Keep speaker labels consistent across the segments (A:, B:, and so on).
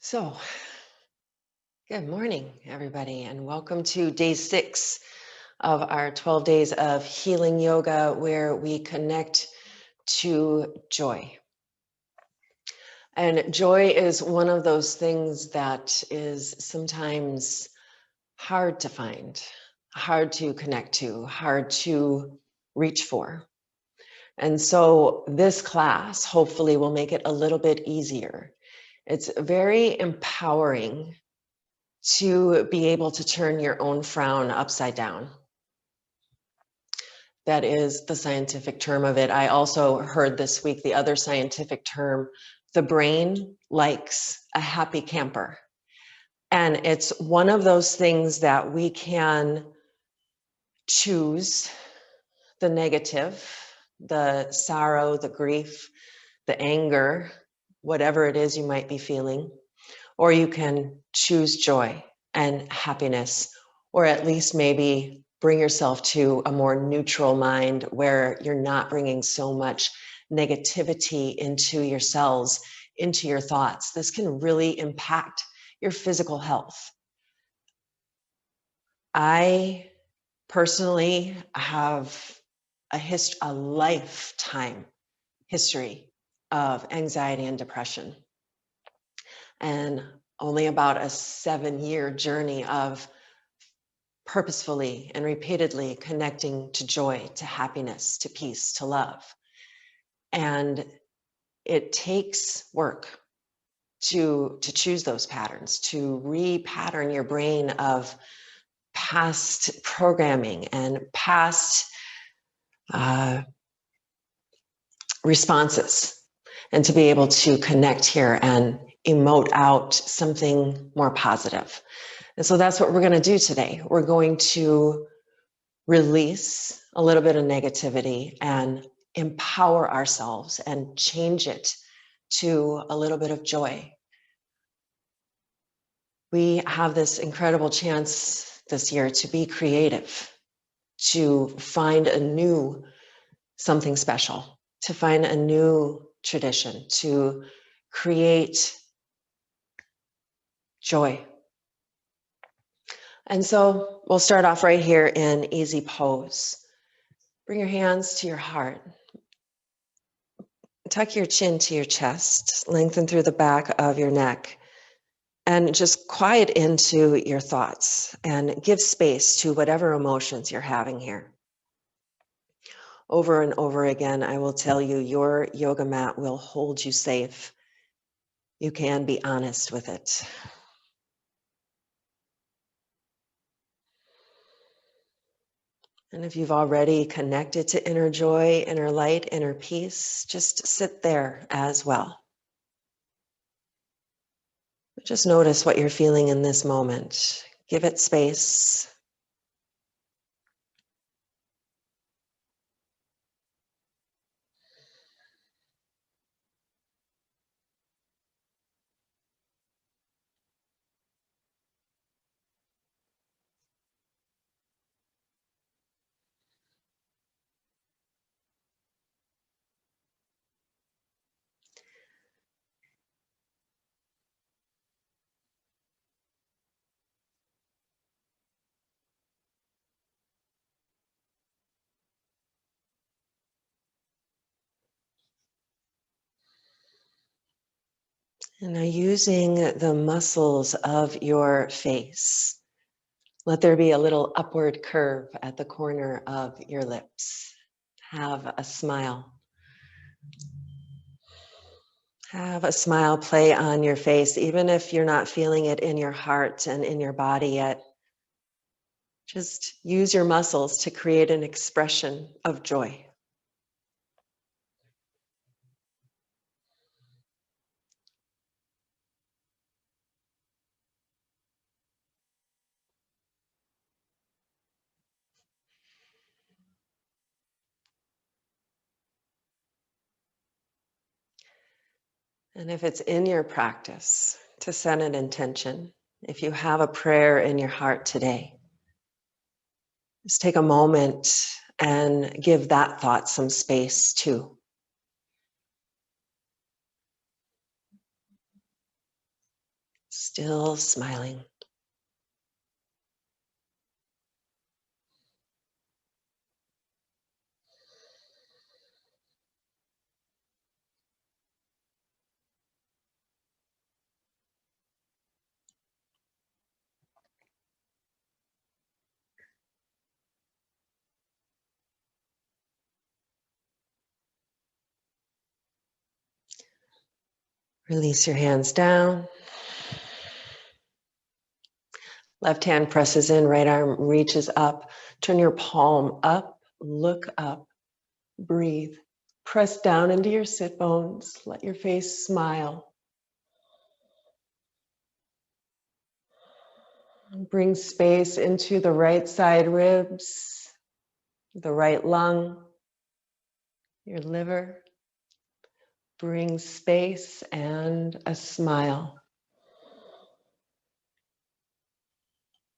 A: So, good morning, everybody, and welcome to day 6 of our 12 days of healing yoga, where we connect to joy. And joy is one of those things that is sometimes hard to find, hard to connect to, hard to reach for. And so, this class hopefully will make it a little bit easier. It's very empowering to be able to turn your own frown upside down. That is the scientific term of it. I also heard this week the other scientific term: the brain likes a happy camper. And it's one of those things that we can choose the negative, the sorrow, the grief, the anger, whatever it is you might be feeling, or you can choose joy and happiness, or at least maybe bring yourself to a more neutral mind where you're not bringing so much negativity into your cells, into your thoughts. This can really impact your physical health. I personally have a lifetime history of anxiety and depression, and only about a 7-year journey of purposefully and repeatedly connecting to joy, to happiness, to peace, to love. And it takes work to choose those patterns, to repattern your brain of past programming and past responses, and to be able to connect here and emote out something more positive. And so that's what we're going to do today. We're going to release a little bit of negativity and empower ourselves and change it to a little bit of joy. We have this incredible chance this year to be creative, to find a new something special, to find a new tradition, to create joy. And so we'll start off right here in easy pose. Bring your hands to your heart. Tuck your chin to your chest, lengthen through the back of your neck, and just quiet into your thoughts and give space to whatever emotions you're having here. Over and over again, I will tell you, your yoga mat will hold you safe. You can be honest with it. And if you've already connected to inner joy, inner light, inner peace, just sit there as well. Just notice what you're feeling in this moment. Give it space. And now, using the muscles of your face, let there be a little upward curve at the corner of your lips. Have a smile. Have a smile play on your face, even if you're not feeling it in your heart and in your body yet. Just use your muscles to create an expression of joy. And if it's in your practice to set an intention, if you have a prayer in your heart today, just take a moment and give that thought some space too. Still smiling. Release your hands down. Left hand presses in, right arm reaches up. Turn your palm up, look up, breathe. Press down into your sit bones. Let your face smile. Bring space into the right side ribs, the right lung, your liver. Bring space and a smile.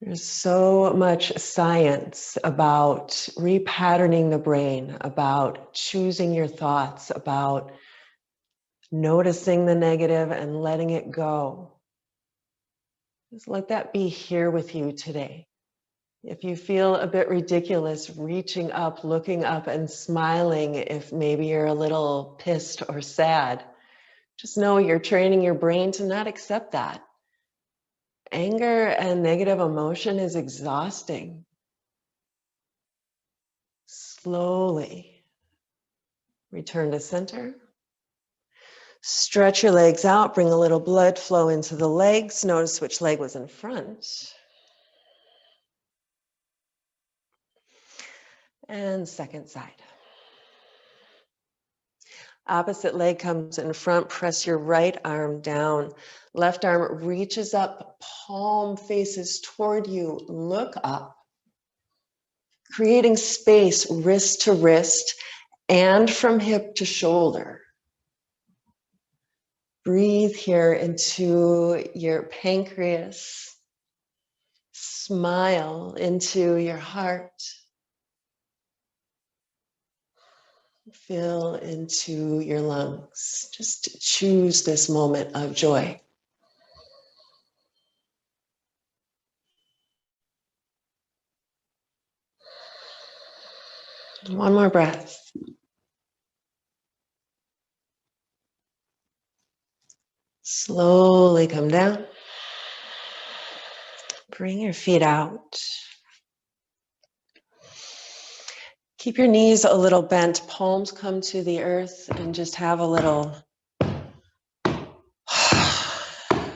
A: There's so much science about repatterning the brain, about choosing your thoughts, about noticing the negative and letting it go. Just let that be here with you today. If you feel a bit ridiculous, reaching up, looking up and smiling, if maybe you're a little pissed or sad, just know you're training your brain to not accept that. Anger and negative emotion is exhausting. Slowly return to center. Stretch your legs out, bring a little blood flow into the legs. Notice which leg was in front. And second side. Opposite leg comes in front, press your right arm down. Left arm reaches up, palm faces toward you, look up. Creating space, wrist to wrist, and from hip to shoulder. Breathe here into your pancreas. Smile into your heart. Fill into your lungs. Just choose this moment of joy. One more breath. Slowly come down. Bring your feet out. Keep your knees a little bent, palms come to the earth, and just have a little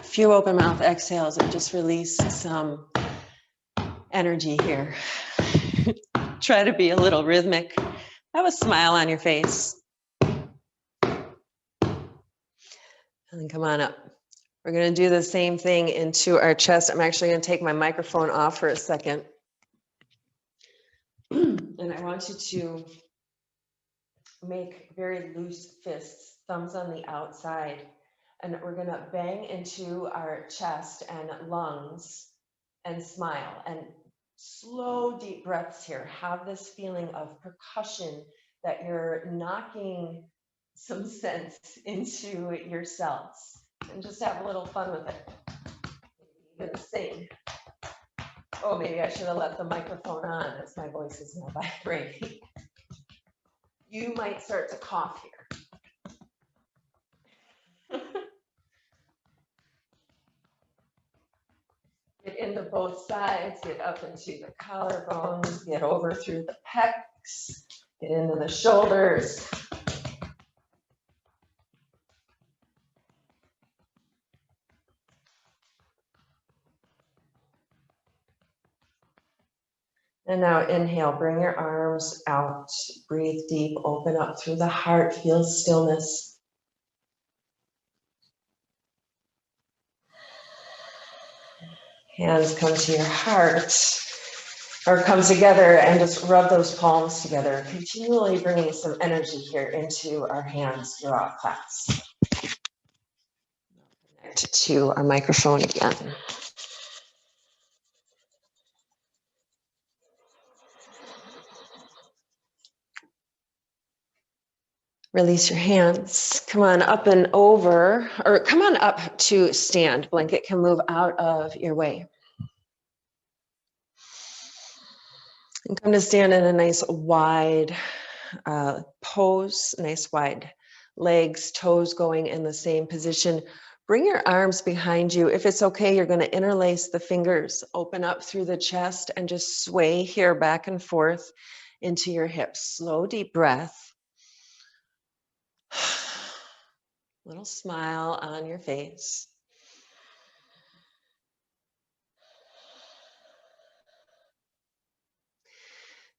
A: few open mouth exhales and just release some energy here. Try to be a little rhythmic. Have a smile on your face. And then come on up. We're going to do the same thing into our chest. I'm actually going to take my microphone off for a second. And I want you to make very loose fists, thumbs on the outside. And we're going to bang into our chest and lungs and smile. And slow, deep breaths here. Have this feeling of percussion that you're knocking some sense into your cells. And just have a little fun with it. Maybe even sing. Oh, maybe I should have left the microphone on as my voice is now vibrating. You might start to cough here. Get into both sides, get up into the collarbones, get over through the pecs, get into the shoulders. And now inhale, bring your arms out, breathe deep, open up through the heart, feel stillness. Hands come to your heart, or come together and just rub those palms together, continually bringing some energy here into our hands throughout class. Connect to our microphone again. Release your hands. Come on up and over, or come on up to stand. Blanket can move out of your way. And come to stand in a nice wide pose, nice wide legs, toes going in the same position. Bring your arms behind you. If it's okay, you're going to interlace the fingers, open up through the chest, and just sway here back and forth into your hips. Slow, deep breath. Little smile on your face.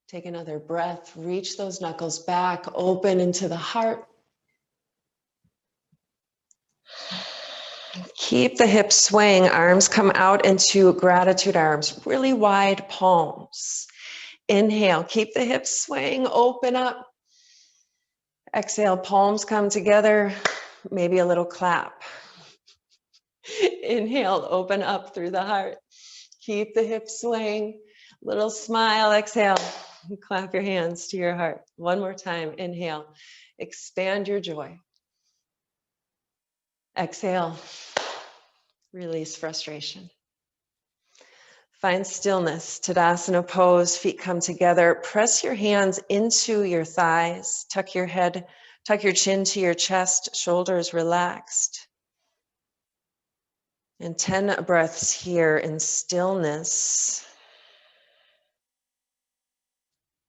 A: Take another breath. Reach those knuckles back, open into the heart. Keep the hips swaying. Arms come out into gratitude arms, really wide palms. Inhale, keep the hips swaying, open up. Exhale, palms come together, maybe a little clap. Inhale, open up through the heart. Keep the hips swaying, little smile, exhale. Clap your hands to your heart. One more time, inhale. Expand your joy. Exhale, release frustration. Find stillness, Tadasana pose, feet come together. Press your hands into your thighs, tuck your head, tuck your chin to your chest, shoulders relaxed. And 10 breaths here in stillness.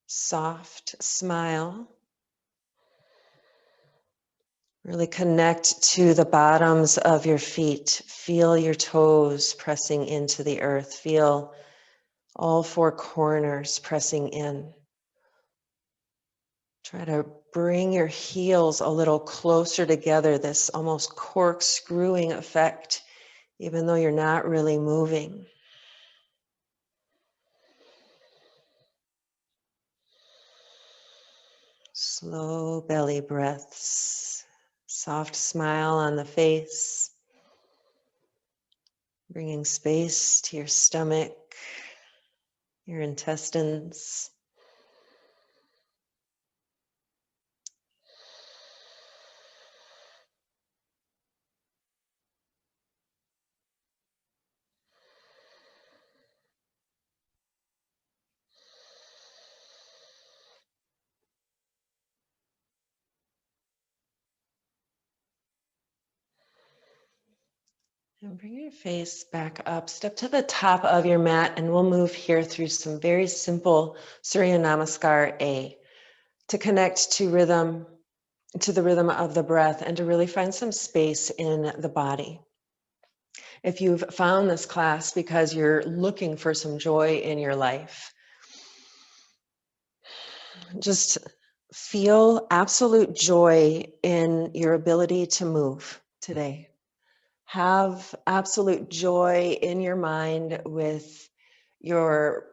A: Soft smile. Really connect to the bottoms of your feet. Feel your toes pressing into the earth. Feel all four corners pressing in. Try to bring your heels a little closer together, this almost corkscrewing effect, even though you're not really moving. Slow belly breaths, soft smile on the face, bringing space to your stomach, your intestines. And bring your face back up, step to the top of your mat, and we'll move here through some very simple Surya Namaskar A to connect to rhythm, to the rhythm of the breath, and to really find some space in the body. If you've found this class because you're looking for some joy in your life, just feel absolute joy in your ability to move today. Have absolute joy in your mind with your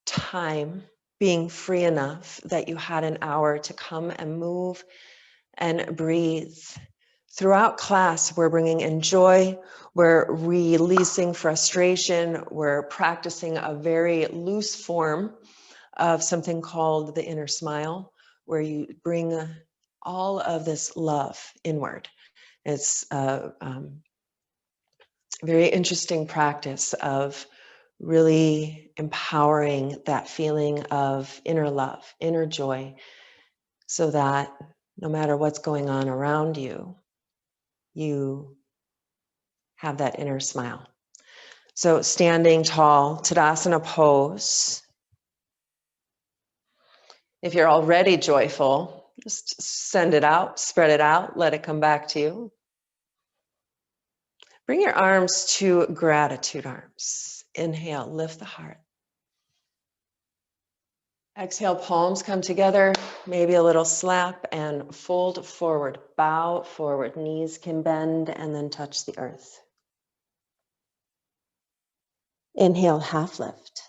A: time being free enough that you had an hour to come and move and breathe. Throughout class, we're bringing in joy, we're releasing frustration, we're practicing a very loose form of something called the inner smile, where you bring all of this love inward. It's a very interesting practice of really empowering that feeling of inner love, inner joy, so that no matter what's going on around you, you have that inner smile. So standing tall, Tadasana pose. If you're already joyful, just send it out, spread it out, let it come back to you. Bring your arms to gratitude arms. Inhale, lift the heart. Exhale, palms come together, maybe a little slap, and fold forward, bow forward. Knees can bend and then touch the earth. Inhale, half lift.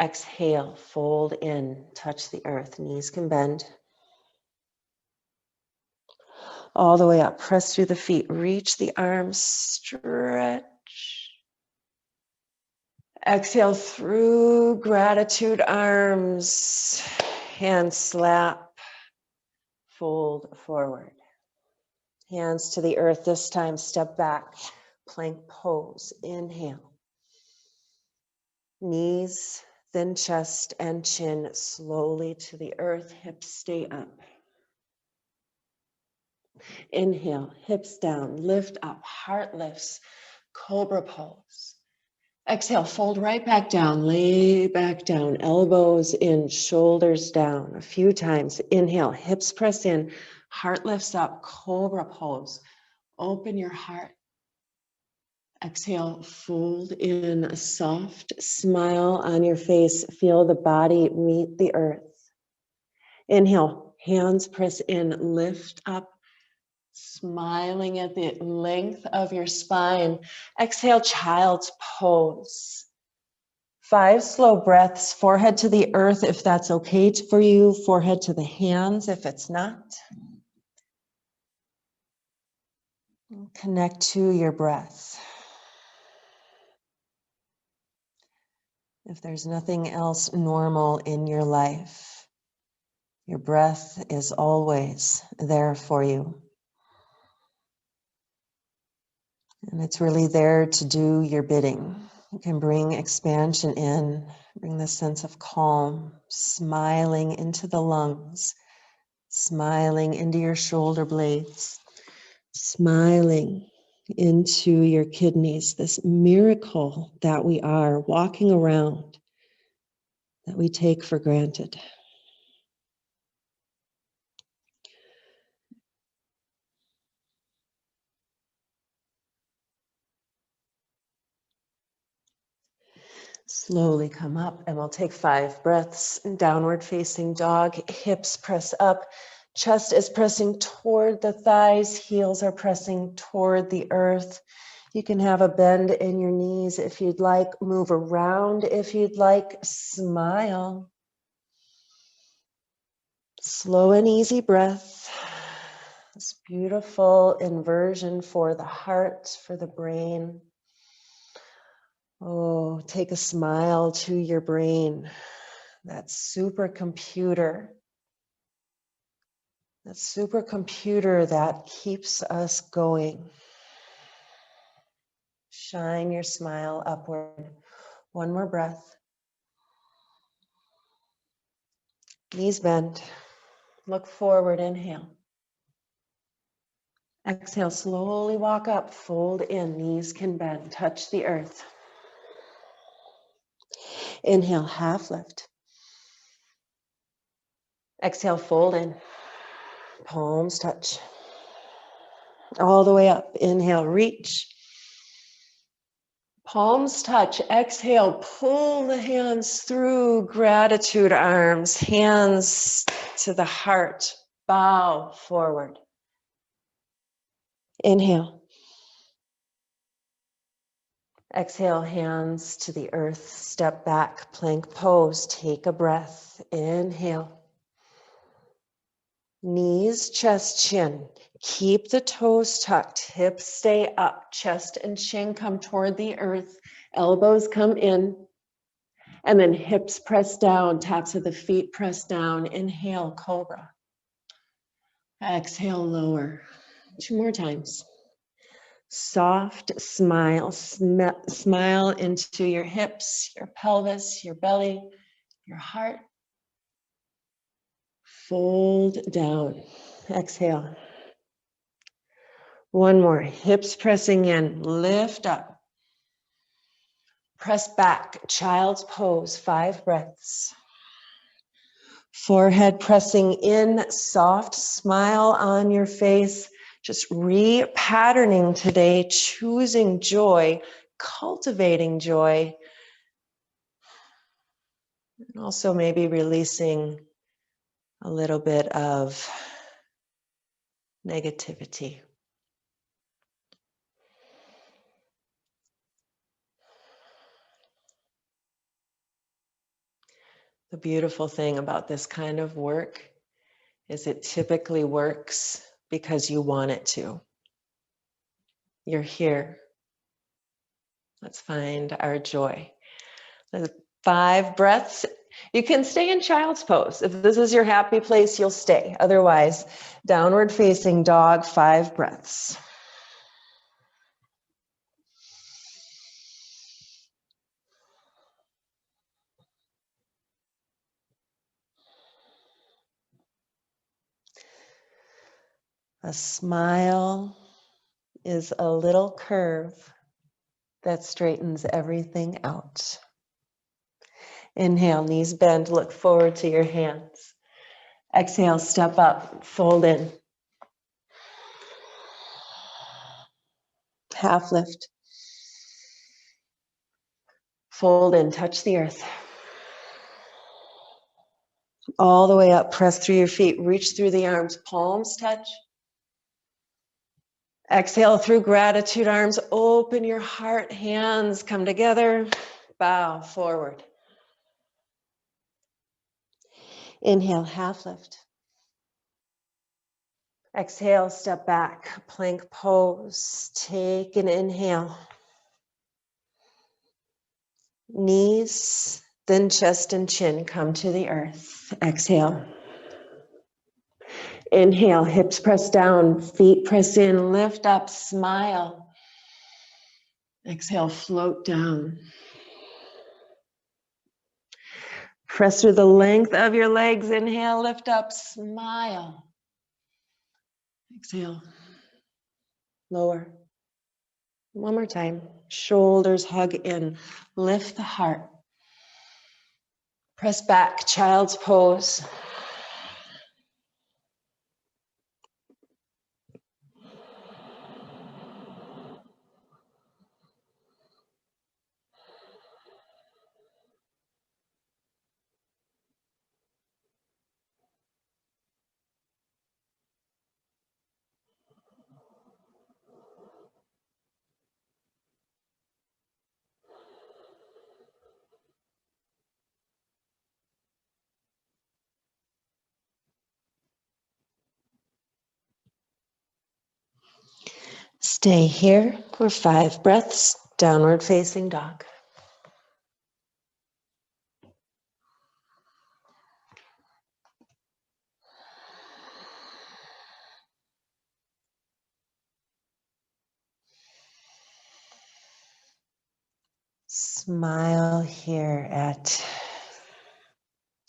A: Exhale, fold in, touch the earth. Knees can bend. All the way up, press through the feet, reach the arms, stretch. Exhale through gratitude arms. Hands slap, fold forward. Hands to the earth, this time step back, plank pose, inhale. Knees, thin chest and chin slowly to the earth, hips stay up. Inhale, hips down, lift up, heart lifts, cobra pose. Exhale, fold right back down, lay back down, elbows in, shoulders down. A few times. Inhale, hips press in, heart lifts up, cobra pose. Open your heart. Exhale, fold in a soft smile on your face. Feel the body meet the earth. Inhale, hands press in, lift up, smiling at the length of your spine. Exhale, child's pose. 5 slow breaths, forehead to the earth if that's okay for you, forehead to the hands if it's not. Connect to your breath. If there's nothing else normal in your life, your breath is always there for you. And it's really there to do your bidding. You can bring expansion in, bring the sense of calm, smiling into the lungs, smiling into your shoulder blades, smiling into your kidneys, this miracle that we are walking around that we take for granted. Slowly come up and we'll take 5 breaths. Downward facing dog, hips press up, chest is pressing toward the thighs, heels are pressing toward the earth. You can have a bend in your knees if you'd like, move around if you'd like, smile. Slow and easy breath. This beautiful inversion for the heart, for the brain. Oh, take a smile to your brain. That supercomputer that keeps us going. Shine your smile upward. One more breath. Knees bent. Look forward, inhale. Exhale, slowly walk up, fold in, knees can bend, touch the earth. Inhale, half lift. Exhale, fold in. Palms touch. All the way up. Inhale, reach. Palms touch. Exhale, pull the hands through. Gratitude arms. Hands to the heart. Bow forward. Inhale. Exhale, hands to the earth. Step back, plank pose. Take a breath. Inhale. Knees, chest, chin. Keep the toes tucked. Hips stay up. Chest and chin come toward the earth. Elbows come in. And then hips press down. Tops of the feet press down. Inhale, cobra. Exhale, lower. 2 more times. Soft smile. Smile into your hips, your pelvis, your belly, your heart. Fold down. Exhale. One more. Hips pressing in. Lift up. Press back. Child's pose. 5 breaths. Forehead pressing in. Soft smile on your face. Just repatterning today. Choosing joy. Cultivating joy. And also maybe releasing a little bit of negativity. The beautiful thing about this kind of work is it typically works because you want it to. You're here. Let's find our joy. 5 breaths. You can stay in child's pose. If this is your happy place, you'll stay. Otherwise, downward facing dog, 5 breaths. A smile is a little curve that straightens everything out. Inhale, knees bend, look forward to your hands. Exhale, step up, fold in. Half lift. Fold in, touch the earth. All the way up, press through your feet, reach through the arms, palms touch. Exhale through gratitude, arms open your heart, hands come together, bow forward. Inhale, half lift. Exhale, step back, plank pose. Take an inhale. Knees, then chest and chin come to the earth. Exhale. Inhale, hips press down, feet press in, lift up, smile. Exhale, float down. Press through the length of your legs. Inhale, lift up, smile. Exhale, lower. One more time. Shoulders hug in, lift the heart. Press back, child's pose. Stay here for 5 breaths, downward facing dog. Smile here at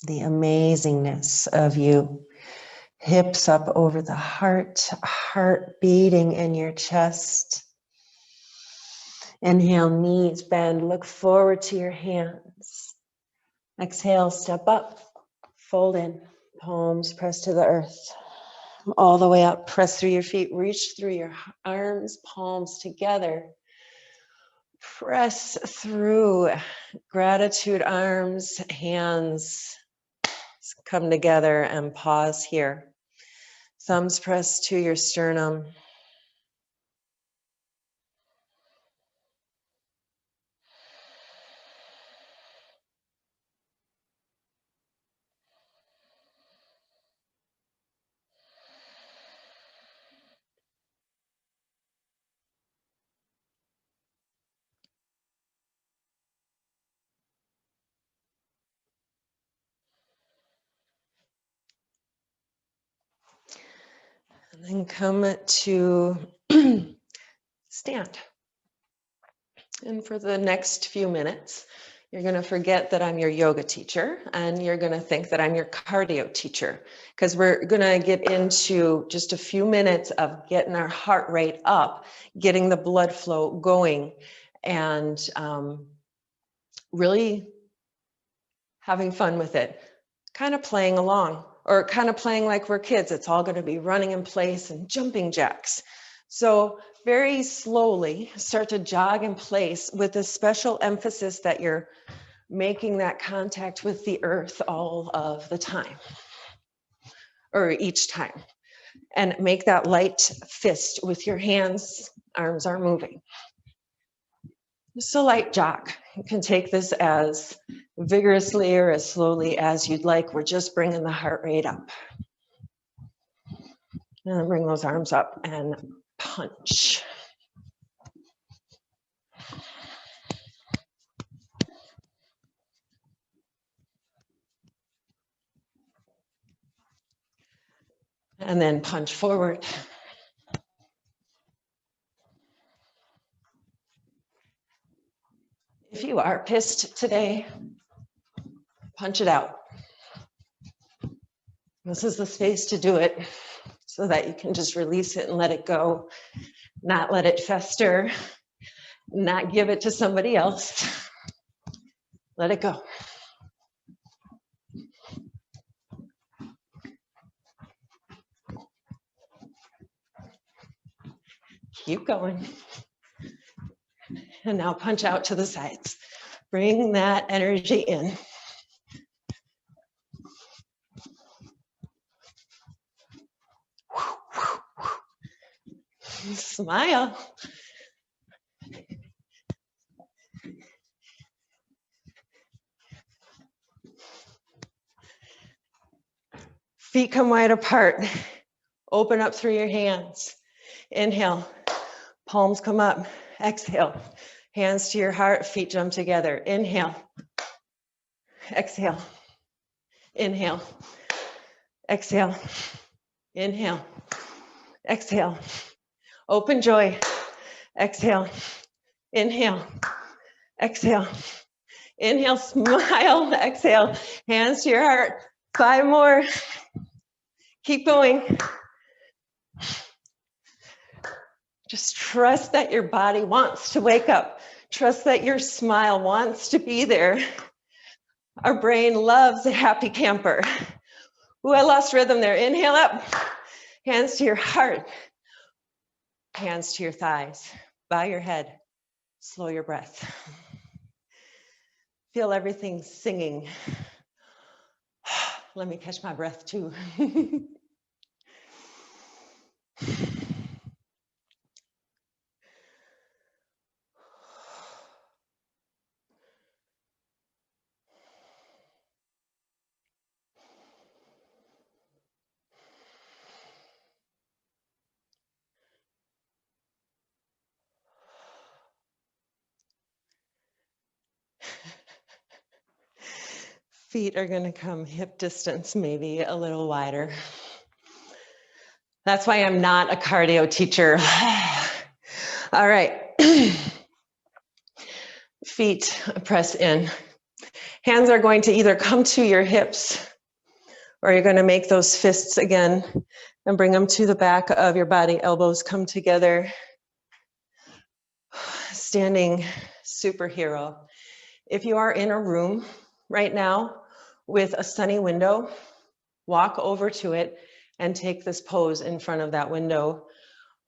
A: the amazingness of you. Hips up over the heart beating in your chest. Inhale, knees bend, look forward to your hands. Exhale, step up, fold in, palms press to the earth. All the way up, press through your feet, reach through your arms, palms together. Press through, gratitude, arms, hands come together and pause here. Thumbs press to your sternum. And then come to stand. And for the next few minutes, you're going to forget that I'm your yoga teacher and you're going to think that I'm your cardio teacher, because we're going to get into just a few minutes of getting our heart rate up, getting the blood flow going, and really having fun with it, kind of playing along, or kind of playing like we're kids. It's all going to be running in place and jumping jacks. So very slowly start to jog in place with a special emphasis that you're making that contact with the earth all of the time, or each time. And make that light fist with your hands, arms are moving. Just a light jog. You can take this as vigorously or as slowly as you'd like. We're just bringing the heart rate up. And then bring those arms up and punch. And then punch forward. If you are pissed today, punch it out. This is the space to do it so that you can just release it and let it go, not let it fester, not give it to somebody else. Let it go. Keep going. And now punch out to the sides. Bring that energy in. Smile. Feet come wide apart. Open up through your hands. Inhale. Palms come up. Exhale. Hands to your heart. Feet jump together. Inhale. Exhale. Inhale. Exhale. Inhale. Exhale. Open joy. Exhale. Inhale. Exhale. Inhale, smile. Exhale. Hands to your heart. 5 more. Keep going. Just trust that your body wants to wake up. Trust that your smile wants to be there. Our brain loves a happy camper. Ooh, I lost rhythm there. Inhale up. Hands to your heart. Hands to your thighs. Bow your head. Slow your breath. Feel everything singing. Let me catch my breath too. Feet are going to come hip distance, maybe a little wider. That's why I'm not a cardio teacher. All right. Feet press in. Hands are going to either come to your hips or you're going to make those fists again and bring them to the back of your body. Elbows come together. Standing superhero. If you are in a room right now with a sunny window, walk over to it and take this pose in front of that window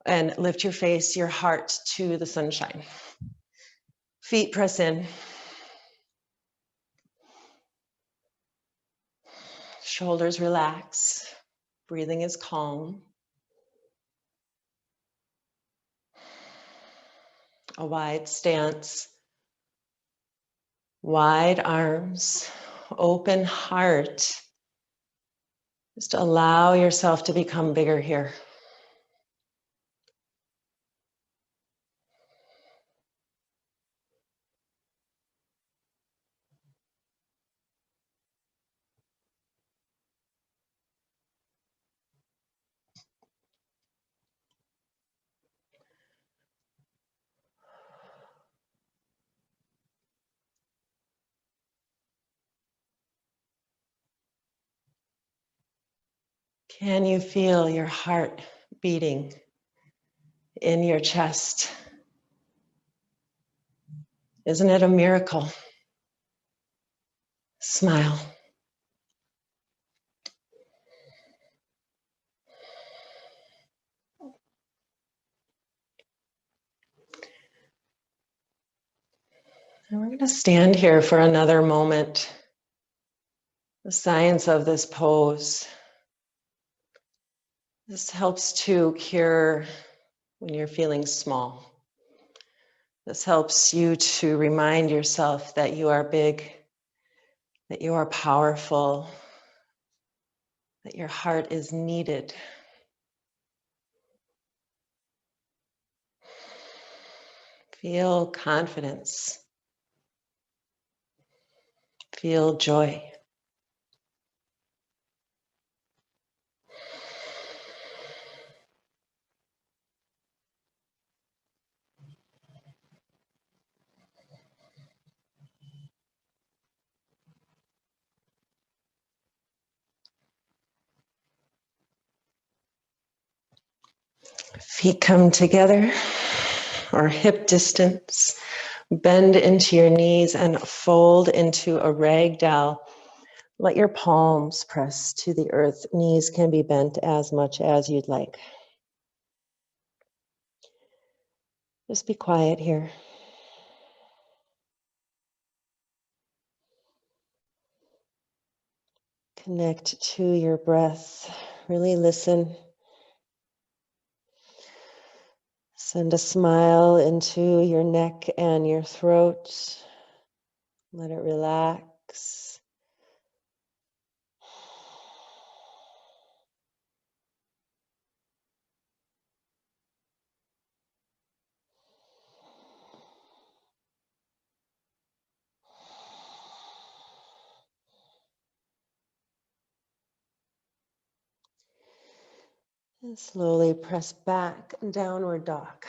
A: and lift your face, your heart to the sunshine. Feet press in. Shoulders relax. Breathing is calm. A wide stance. Wide arms. Open heart. Just allow yourself to become bigger here. Can you feel your heart beating in your chest? Isn't it a miracle? Smile. And we're going to stand here for another moment. The science of this pose. This helps to cure when you're feeling small. This helps you to remind yourself that you are big, that you are powerful, that your heart is needed. Feel confidence. Feel joy. Feet come together or hip distance. Bend into your knees and fold into a ragdoll. Let your palms press to the earth. Knees can be bent as much as you'd like. Just be quiet here. Connect to your breath. Really listen. Send a smile into your neck and your throat. Let it relax. And slowly press back, downward dog.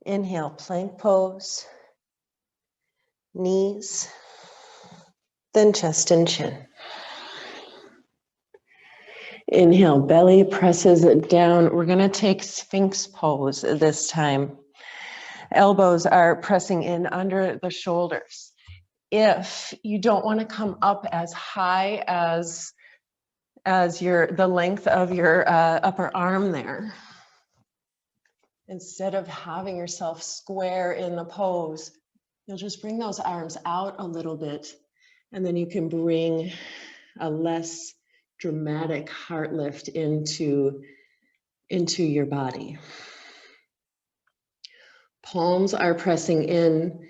A: Inhale, plank pose, knees, then chest and chin. Inhale, belly presses down. We're going to take Sphinx pose this time. Elbows are pressing in under the shoulders. If you don't want to come up as high as the length of your upper arm there, instead of having yourself square in the pose, you'll just bring those arms out a little bit, and then you can bring a less dramatic heart lift into your body. Palms are pressing in.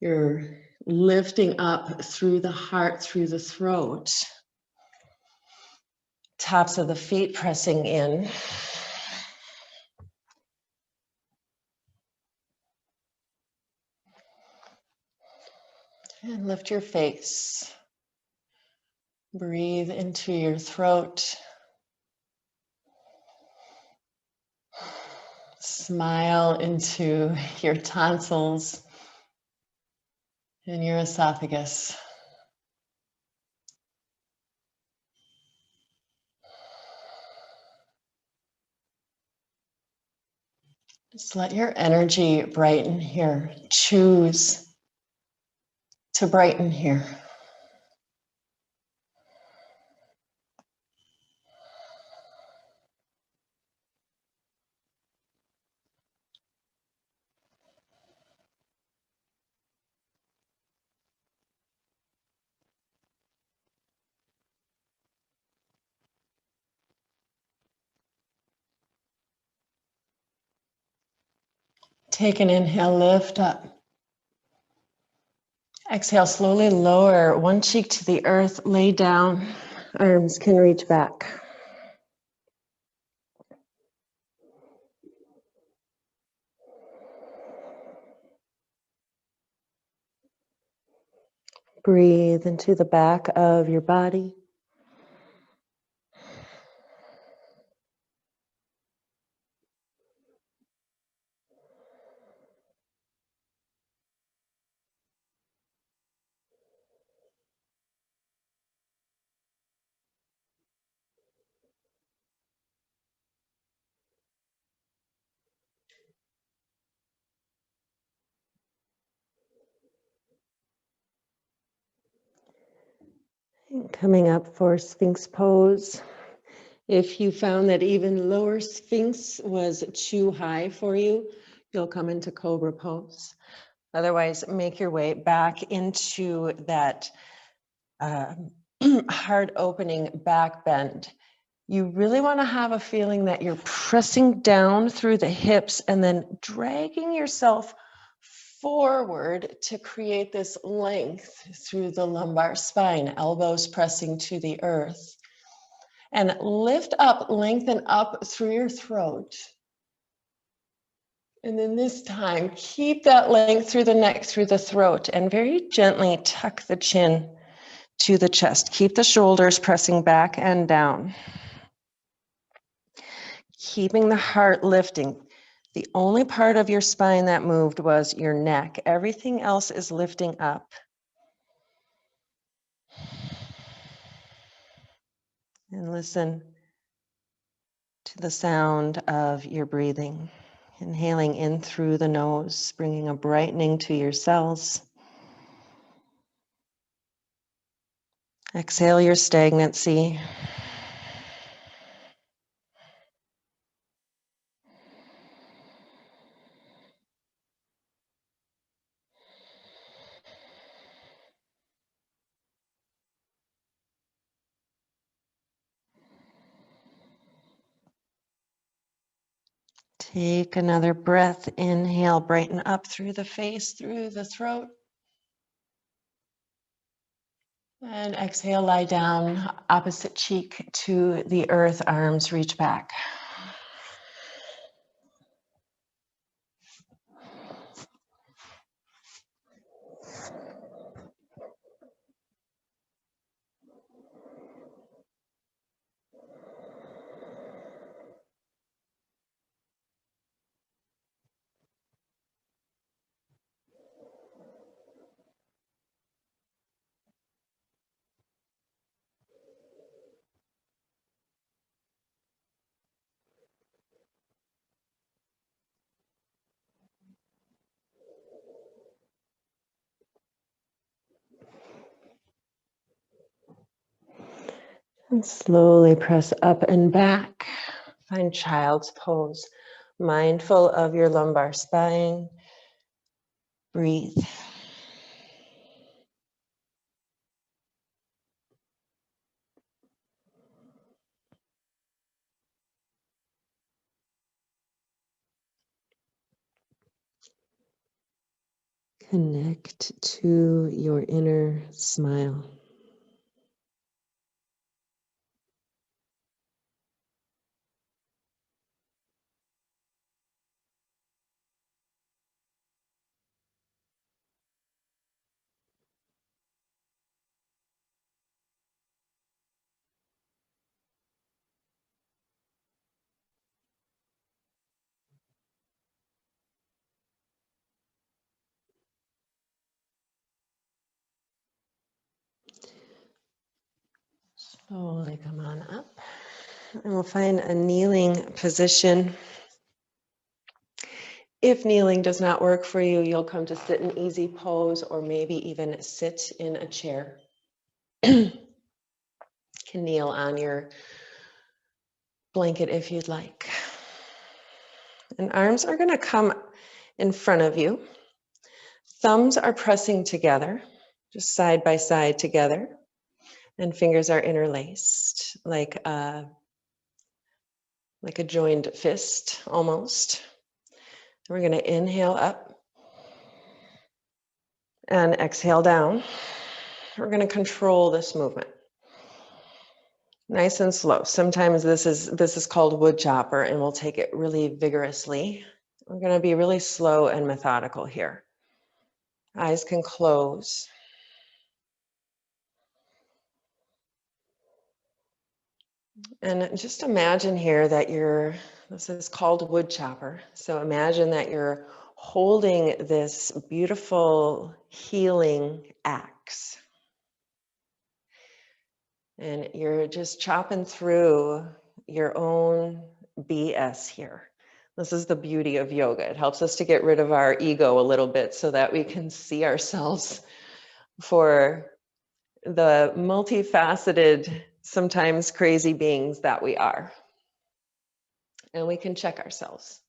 A: You're lifting up through the heart, through the throat. Tops of the feet pressing in. And lift your face. Breathe into your throat. Smile into your tonsils and your esophagus. Just let your energy brighten here. Choose to brighten here. Take an inhale, lift up. Exhale, slowly lower one cheek to the earth, lay down. Arms can reach back. Breathe into the back of your body. Coming up for Sphinx pose. If you found that even lower Sphinx was too high for you, you'll come into Cobra pose. Otherwise, make your way back into that heart opening back bend. You really want to have a feeling that you're pressing down through the hips and then dragging yourself forward to create this length through the lumbar spine, elbows pressing to the earth. And lift up, lengthen up through your throat. And then this time, keep that length through the neck, through the throat, and very gently tuck the chin to the chest. Keep the shoulders pressing back and down. Keeping the heart lifting. The only part of your spine that moved was your neck. Everything else is lifting up. And listen the sound of your breathing. Inhaling in through the nose, bringing a brightening to your cells. Exhale your stagnancy. Take another breath. Inhale, brighten up through the face, through the throat. And exhale, lie down, opposite cheek to the earth, arms reach back. And slowly press up and back. Find child's pose. Mindful of your lumbar spine. Breathe. Connect to your inner smile. Slowly come on up. And we'll find a kneeling position. If kneeling does not work for you, you'll come to sit in easy pose or maybe even sit in a chair. You can kneel on your blanket if you'd like. And arms are going to come in front of you. Thumbs are pressing together, just side by side together. And fingers are interlaced like a joined fist almost. We're going to inhale up and exhale down. We're going to control this movement. Nice and slow. Sometimes this is called wood chopper, and we'll take it really vigorously. We're going to be really slow and methodical here. Eyes can close. And just imagine here that this is called wood chopper. So imagine that you're holding this beautiful healing axe. And you're just chopping through your own BS here. This is the beauty of yoga. It helps us to get rid of our ego a little bit so that we can see ourselves for the multifaceted, sometimes crazy beings that we are. And we can check ourselves.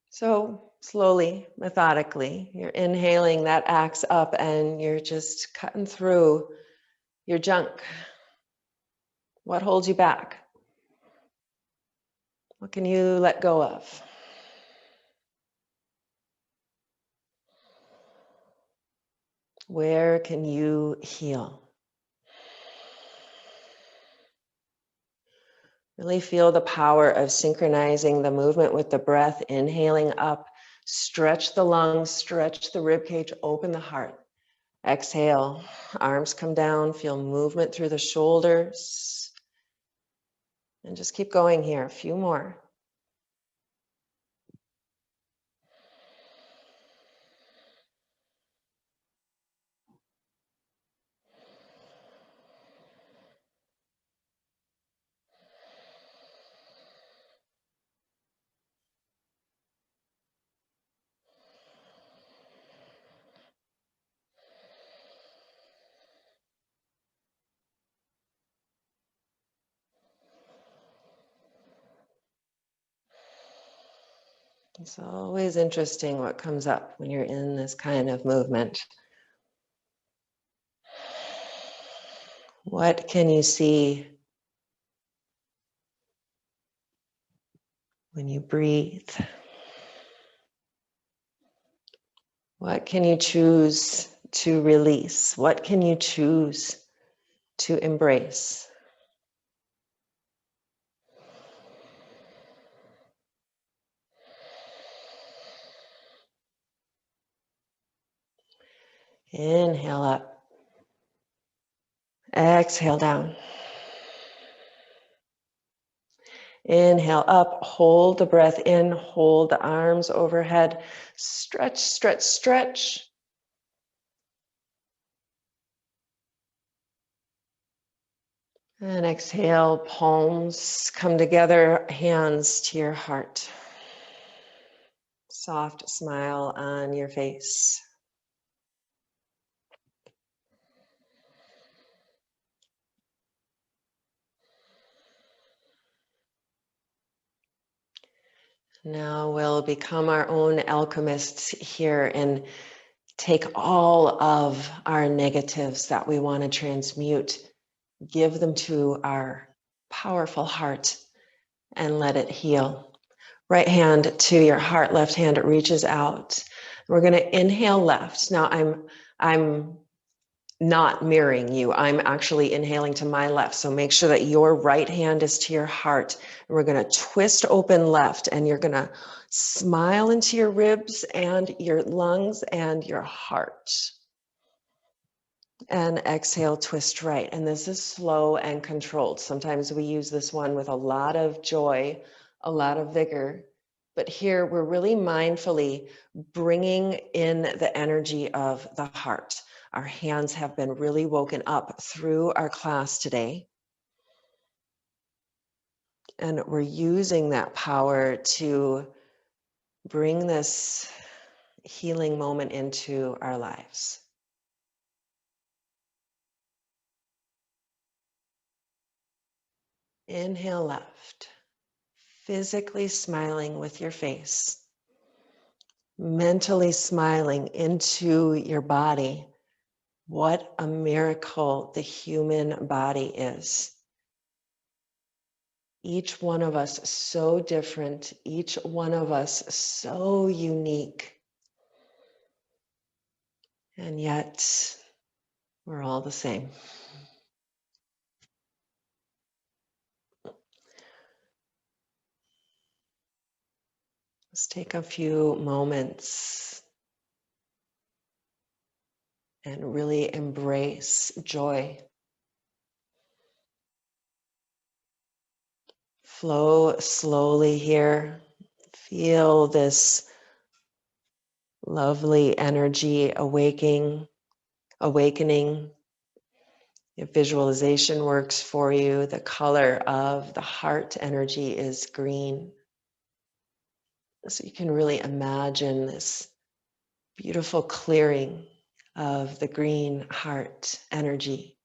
A: So slowly, methodically, you're inhaling that axe up and you're just cutting through your junk. What holds you back? What can you let go of? Where can you heal? Really feel the power of synchronizing the movement with the breath, inhaling up, stretch the lungs, stretch the rib cage, open the heart. Exhale, arms come down, feel movement through the shoulders. And just keep going here, a few more. It's always interesting what comes up when you're in this kind of movement. What can you see when you breathe? What can you choose to release? What can you choose to embrace? Inhale up. Exhale down. Inhale up. Hold the breath in. Hold the arms overhead. Stretch, stretch, stretch. And exhale, palms come together, hands to your heart. Soft smile on your face. Now we'll become our own alchemists here and take all of our negatives that we want to transmute, give them to our powerful heart and let it heal. Right hand to your heart, left hand reaches out. We're going to inhale left. Now I'm not mirroring you. I'm actually inhaling to my left. So make sure that your right hand is to your heart. And we're going to twist open left, and you're going to smile into your ribs and your lungs and your heart. And exhale, twist right. And this is slow and controlled. Sometimes we use this one with a lot of joy, a lot of vigor. But here we're really mindfully bringing in the energy of the heart. Our hands have been really woken up through our class today. And we're using that power to bring this healing moment into our lives. Inhale left, physically smiling with your face, mentally smiling into your body. What a miracle the human body is. Each one of us so different, each one of us so unique. And yet, we're all the same. Let's take a few moments and really embrace joy. Flow slowly here. Feel this lovely energy awakening. If visualization works for you, the color of the heart energy is green. So you can really imagine this beautiful clearing of the green heart energy.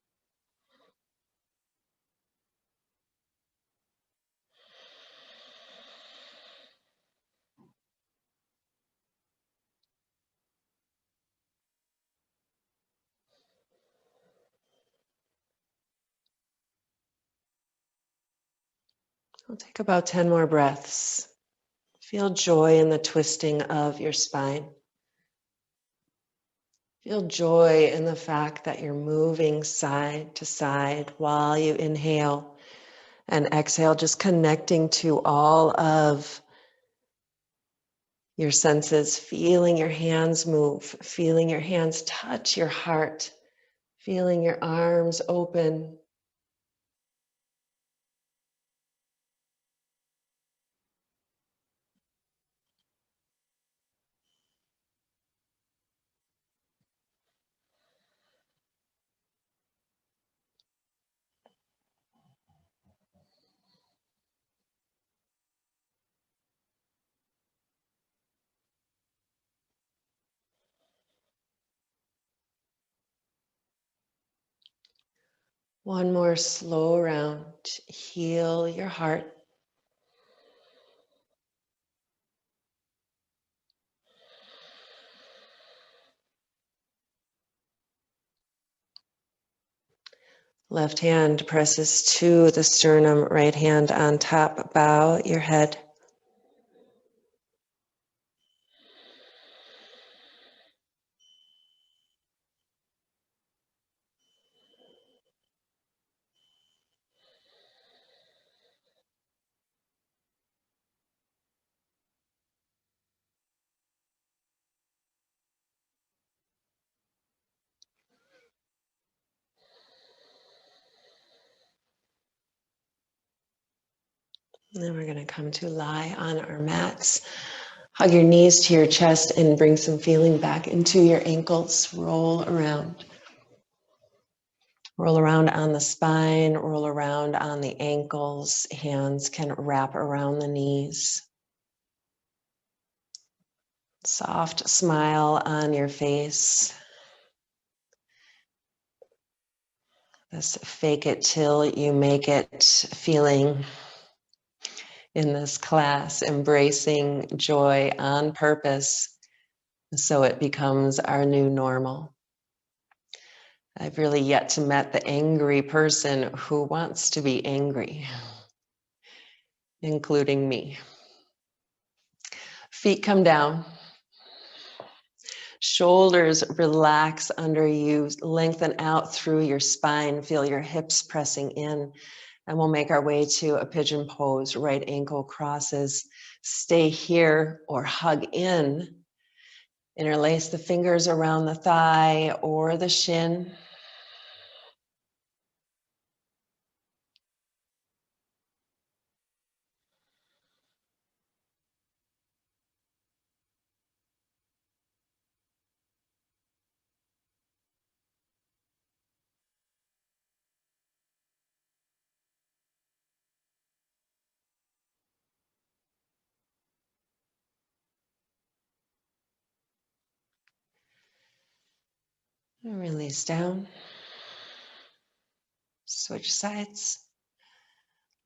A: We'll take about 10 more breaths. Feel joy in the twisting of your spine. Feel joy in the fact that you're moving side to side while you inhale and exhale, just connecting to all of your senses, feeling your hands move, feeling your hands touch your heart, feeling your arms open. One more slow round. Heal your heart. Left hand presses to the sternum, right hand on top. Bow your head. And then we're going to come to lie on our mats. Hug your knees to your chest and bring some feeling back into your ankles. Roll around. Roll around on the spine, roll around on the ankles. Hands can wrap around the knees. Soft smile on your face. This fake it till you make it feeling in this class, embracing joy on purpose so it becomes our new normal. I've really yet to meet the angry person who wants to be angry, including me. Feet come down. Shoulders relax under you, lengthen out through your spine, feel your hips pressing in. And we'll make our way to a pigeon pose, right ankle crosses. Stay here or hug in. Interlace the fingers around the thigh or the shin. And release down. Switch sides.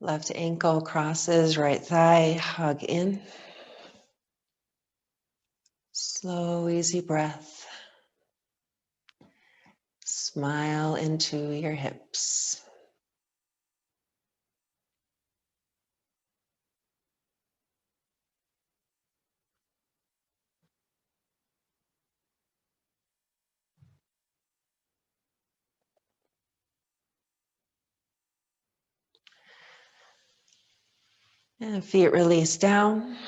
A: Left ankle crosses, right thigh, hug in. Slow, easy breath. Smile into your hips. And feet release down.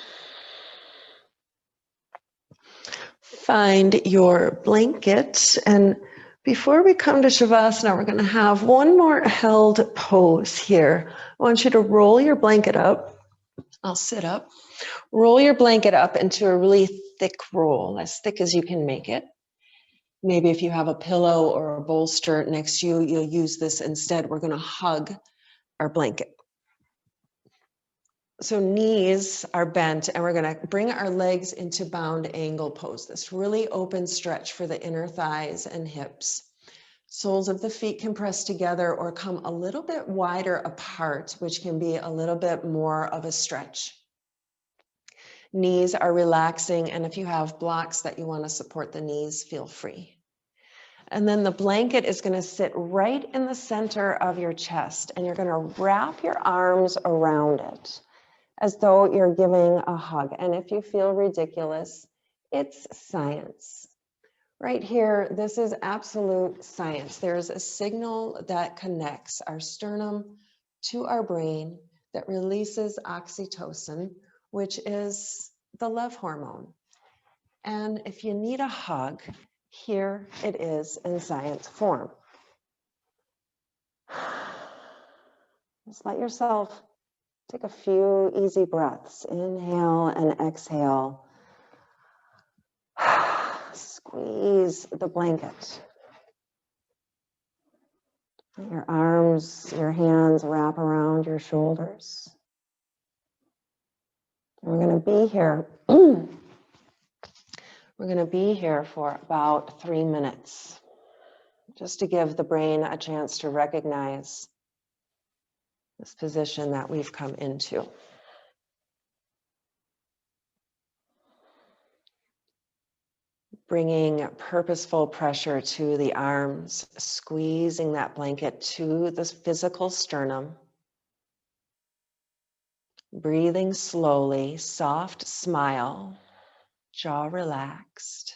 A: Find your blanket. And before we come to Shavasana, we're going to have one more held pose here. I want you to roll your blanket up. I'll sit up. Roll your blanket up into a really thick roll, as thick as you can make it. Maybe if you have a pillow or a bolster next to you, you'll use this instead. We're going to hug our blanket. So knees are bent and we're going to bring our legs into bound angle pose. This really open stretch for the inner thighs and hips. Soles of the feet can press together or come a little bit wider apart, which can be a little bit more of a stretch. Knees are relaxing, and if you have blocks that you want to support the knees, feel free. And then the blanket is going to sit right in the center of your chest, and you're going to wrap your arms around it as though you're giving a hug. And if you feel ridiculous, it's science. Right here, this is absolute science. There's a signal that connects our sternum to our brain that releases oxytocin, which is the love hormone. And if you need a hug, here it is in science form. Just let yourself take a few easy breaths. Inhale and exhale. Squeeze the blanket. Let your arms, your hands wrap around your shoulders. We're going to be here. We're going to be here for about 3 minutes, just to give the brain a chance to recognize this position that we've come into. bringing purposeful pressure to the arms, squeezing that blanket to the physical sternum. Breathing slowly, soft smile, jaw relaxed.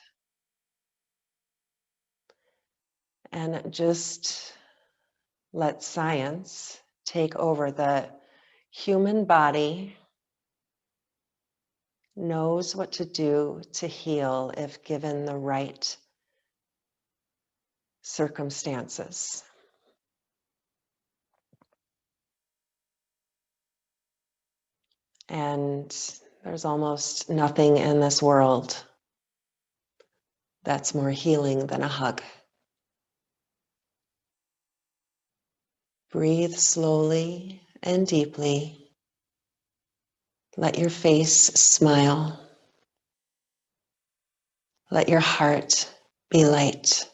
A: And just let science take over. The human body knows what to do to heal if given the right circumstances. And there's almost nothing in this world that's more healing than a hug. Breathe slowly and deeply. Let your face smile. Let your heart be light.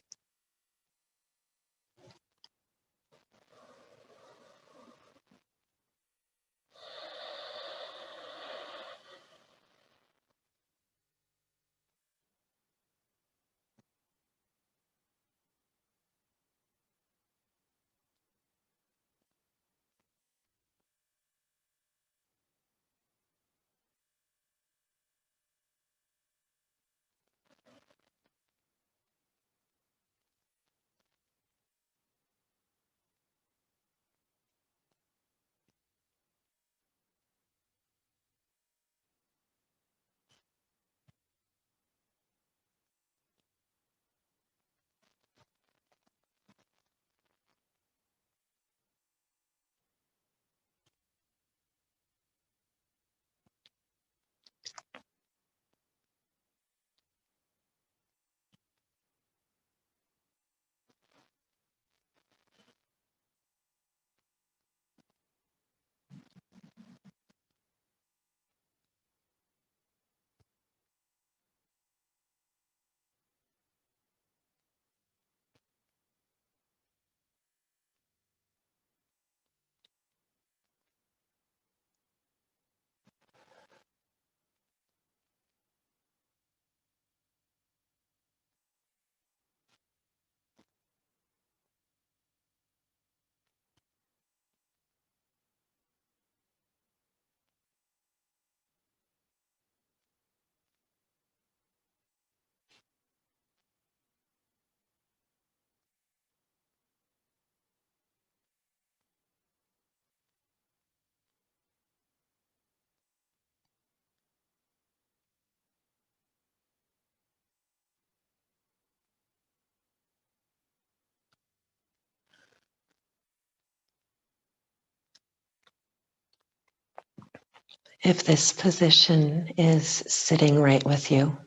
A: If this position is sitting right with you,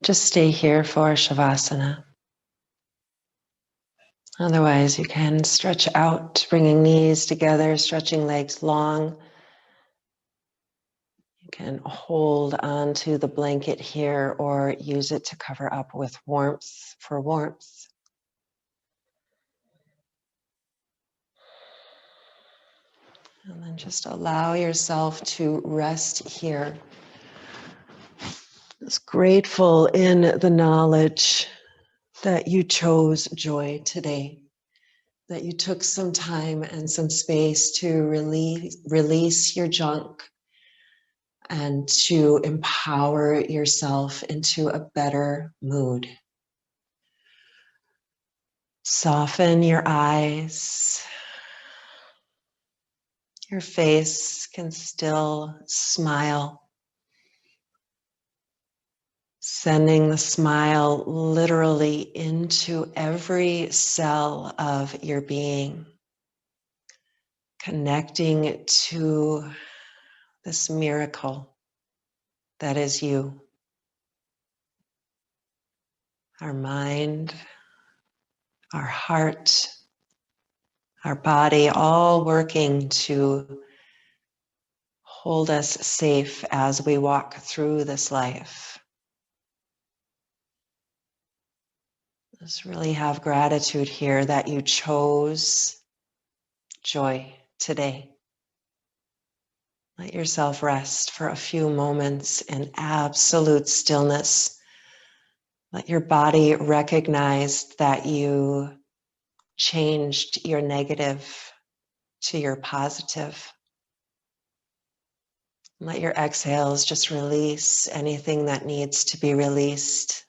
A: just stay here for Shavasana. Otherwise, you can stretch out, bringing knees together, stretching legs long. You can hold onto the blanket here or use it to cover up with warmth for warmth. And then just allow yourself to rest here. Just grateful in the knowledge that you chose joy today, that you took some time and some space to release your junk and to empower yourself into a better mood. Soften your eyes. Your face can still smile. Sending the smile literally into every cell of your being. Connecting to this miracle that is you. Our mind, our heart, our body, all working to hold us safe as we walk through this life. Just really have gratitude here that you chose joy today. Let yourself rest for a few moments in absolute stillness, Let your body recognize that you changed your negative to your positive. Let your exhales just release anything that needs to be released.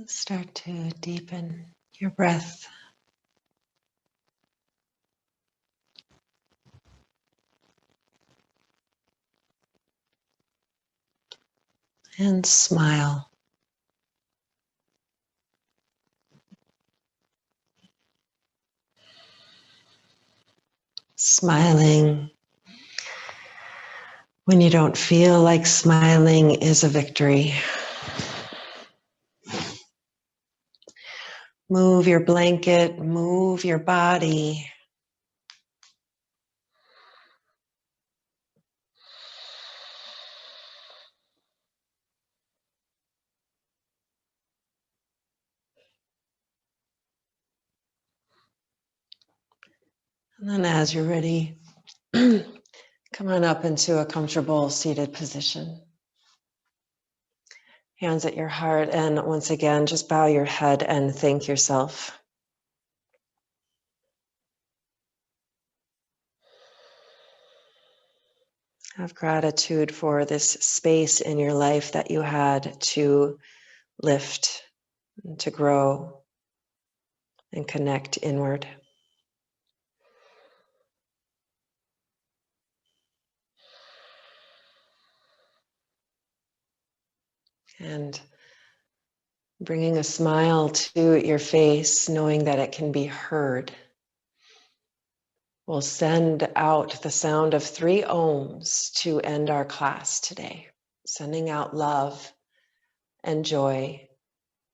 A: Start to deepen your breath and smile. Smiling when you don't feel like smiling is a victory. Move your blanket, move your body. And then as you're ready, come on up into a comfortable seated position. Hands at your heart, and once again, just bow your head and thank yourself. Have gratitude for this space in your life that you had to lift, and to grow, and connect inward. And bringing a smile to your face, knowing that it can be heard. We'll send out the sound of 3 ohms to end our class today, sending out love and joy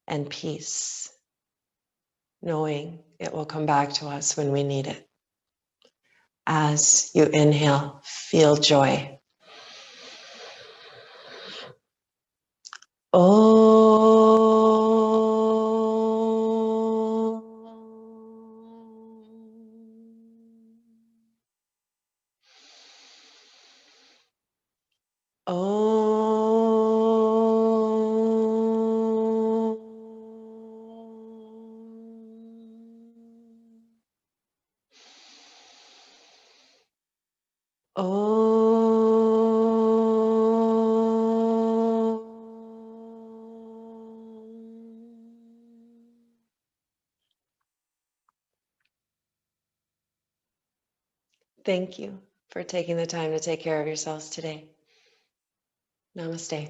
A: and peace, knowing it will come back to us when we need it. As you inhale, feel joy. Om. Oh. Thank you for taking the time to take care of yourselves today. Namaste.